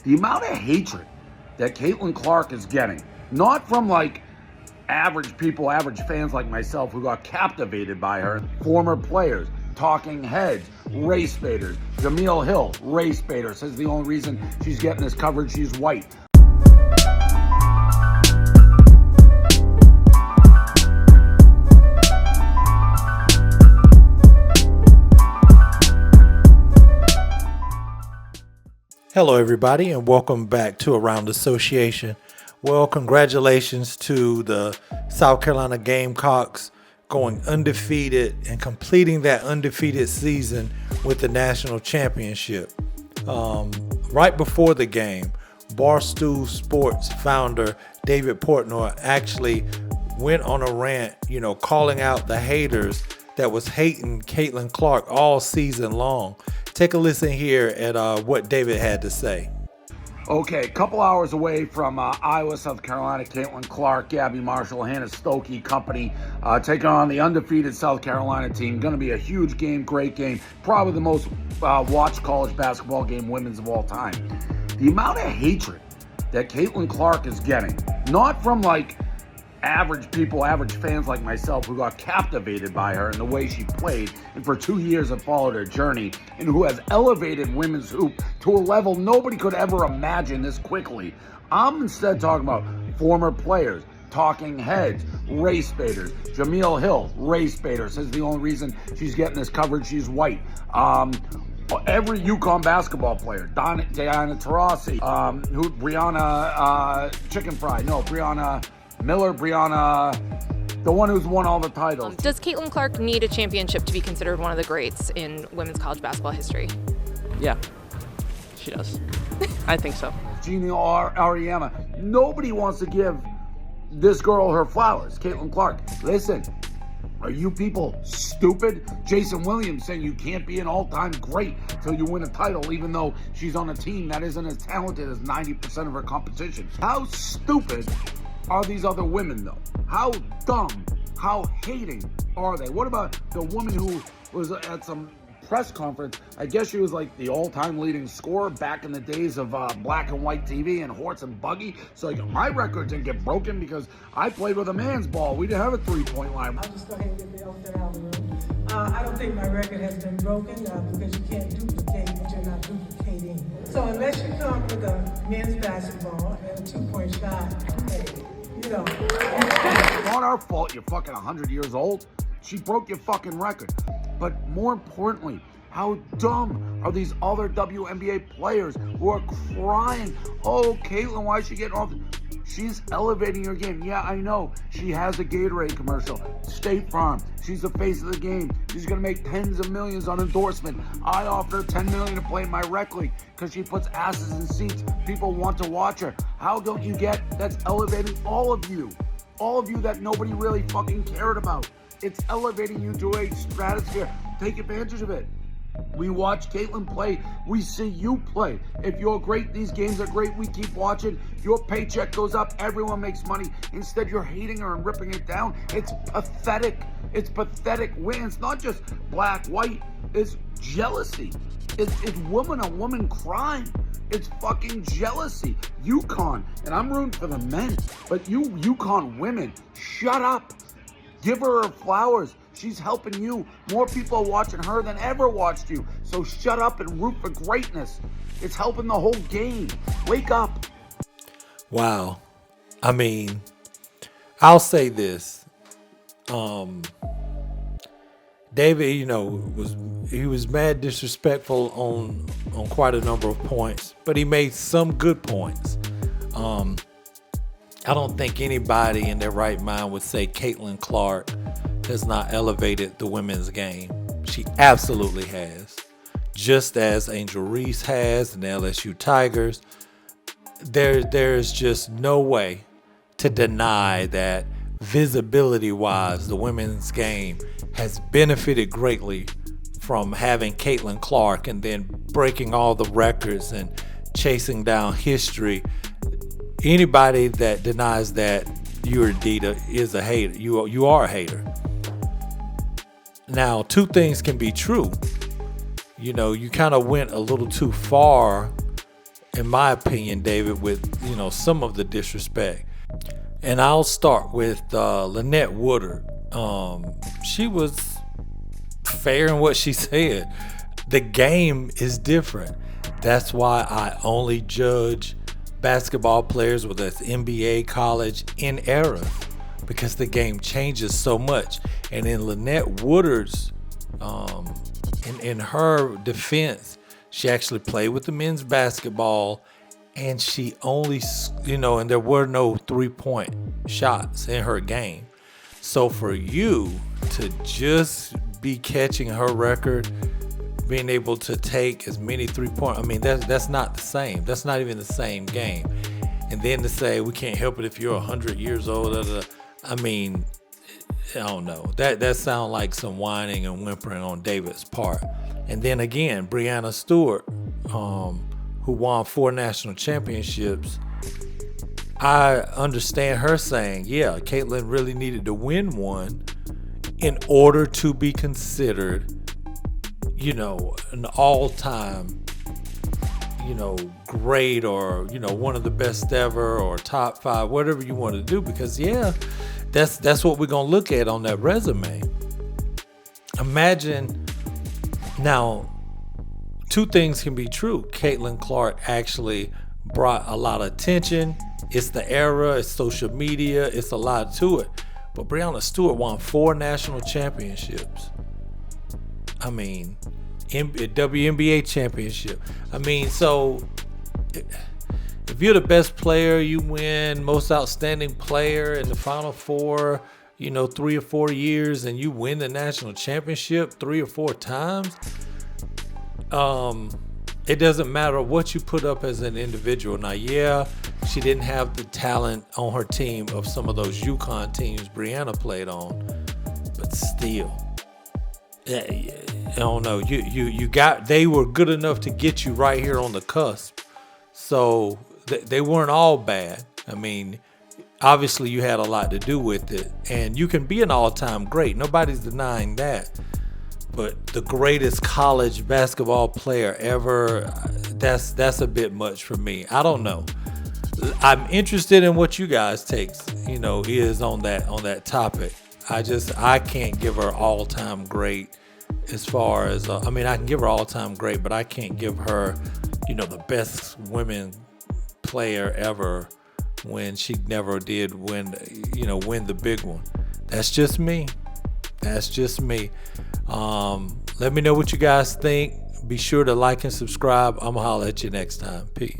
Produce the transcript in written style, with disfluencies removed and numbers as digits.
The amount of hatred that Caitlyn Clark is getting, not from like average people, average fans like myself who got captivated by her, former players, talking heads, race baiters. Jemele Hill, race baiter, says the only reason she's getting this coverage, she's white. Hello, everybody, and welcome back to Around Association. Well, congratulations to the South Carolina Gamecocks going undefeated and completing that undefeated season with the national championship. Right before the game, Stool Sports founder David Portnoy actually went on a rant, calling out the haters that was hating Caitlyn Clark all season long. Take a listen here at what David had to say. Okay, a couple hours away from Iowa, South Carolina, Caitlyn Clark, Gabby Marshall, Hannah Stokey company taking on the undefeated South Carolina team. Going to be a huge game, great game, probably the most watched college basketball game women's of all time. The amount of hatred that Caitlyn Clark is getting, not from like average people, average fans like myself who got captivated by her and the way she played, and for 2 years have followed her journey, and who has elevated women's hoop to a level nobody could ever imagine this quickly. I'm instead talking about former players, talking heads, race baiters. Jemele Hill, race baiter, says the only reason she's getting this coverage, she's white. Every UConn basketball player, Diana Taurasi, Brianna Miller, the one who's won all the titles. Does Caitlyn Clark need a championship to be considered one of the greats in women's college basketball history? Yeah, she does. I think so. Gina Ariema. Nobody wants to give this girl her flowers, Caitlyn Clark. Listen, are you people stupid? Jason Williams saying you can't be an all-time great till you win a title, even though she's on a team that isn't as talented as 90% of her competition. How stupid are these other women, though? How dumb, how hating are they? What about the woman who was at some press conference? I guess she was like the all-time leading scorer back in the days of black and white TV and horse and buggy. So like, my record didn't get broken because I played with a man's ball. We didn't have a three-point line. I'll just go ahead and get the elephant out of the room. I don't think my record has been broken because you can't duplicate what you're not duplicating. So unless you come with a men's basketball and a two-point shot, hey, It's not our fault you're fucking 100 years old. She broke your fucking record. But more importantly, how dumb are these other WNBA players who are crying, oh, Caitlyn, why is she getting off? She's elevating her game. Yeah, I know. She has a Gatorade commercial. State Farm. She's the face of the game. She's going to make tens of millions on endorsement. I offer her $10 million to play in my rec league because she puts asses in seats. People want to watch her. How don't you get that's elevating all of you? All of you that nobody really fucking cared about. It's elevating you to a stratosphere. Take advantage of it. We watch Caitlyn play. We see you play. If you're great, these games are great. We keep watching. Your paycheck goes up. Everyone makes money. Instead, you're hating her and ripping it down. It's pathetic. It's pathetic win. It's not just black, white. It's jealousy. It's woman on woman crime. It's fucking jealousy. UConn, and I'm rooting for the men, but you UConn women, shut up. Give her her flowers. She's helping you. More people are watching her than ever watched you. So shut up and root for greatness. It's helping the whole game. Wake up. Wow. I mean, I'll say this. David, he was mad disrespectful on quite a number of points, but he made some good points. I don't think anybody in their right mind would say Caitlyn Clark has not elevated the women's game. She absolutely has. Just as Angel Reese has and the LSU Tigers, there's just no way to deny that visibility-wise, the women's game has benefited greatly from having Caitlyn Clark and then breaking all the records and chasing down history. Anybody that denies that, you're indeed is a hater. You are a hater. Now, two things can be true. You kind of went a little too far in my opinion, David, with, some of the disrespect. And I'll start with Lynette Woodard. She was fair in what she said. The game is different. That's why I only judge basketball players, whether it's NBA, college, in era, because the game changes so much. And in Lynette Woodard's, in her defense, she actually played with the men's basketball, and she only, and there were no 3-point shots in her game. So for you to just be catching her record, being able to take as many 3-point, that's not the same. That's not even the same game. And then to say we can't help it if you're 100 years old, I don't know. That sounds like some whining and whimpering on David's part. And then again, Breanna Stewart, who won 4 national championships, I understand her saying, yeah, Caitlyn really needed to win one in order to be considered, an all-time, great, or, one of the best ever, or top 5, whatever you want to do, because that's what we're going to look at on that resume. Imagine, now, 2 things can be true. Caitlyn Clark actually brought a lot of attention. It's the era, it's social media, it's a lot to it. But Breanna Stewart won 4 national championships. WNBA championship. So if you're the best player, you win most outstanding player in the Final Four, 3 or 4 years, and you win the national championship 3 or 4 times. It doesn't matter what you put up as an individual. Now, yeah, she didn't have the talent on her team of some of those UConn teams Breanna played on, but still, I don't know. They were good enough to get you right here on the cusp. So they weren't all bad. Obviously you had a lot to do with it, and you can be an all-time great. Nobody's denying that. But the greatest college basketball player ever, that's a bit much for me. I don't know. I'm interested in what you guys takes, is on that topic. I can't give her all-time great as far as, I can give her all-time great, but I can't give her, the best women player ever when she never did win the big one. That's just me. Let me know what you guys think. Be sure to like and subscribe. I'm gonna holler at you next time. Peace.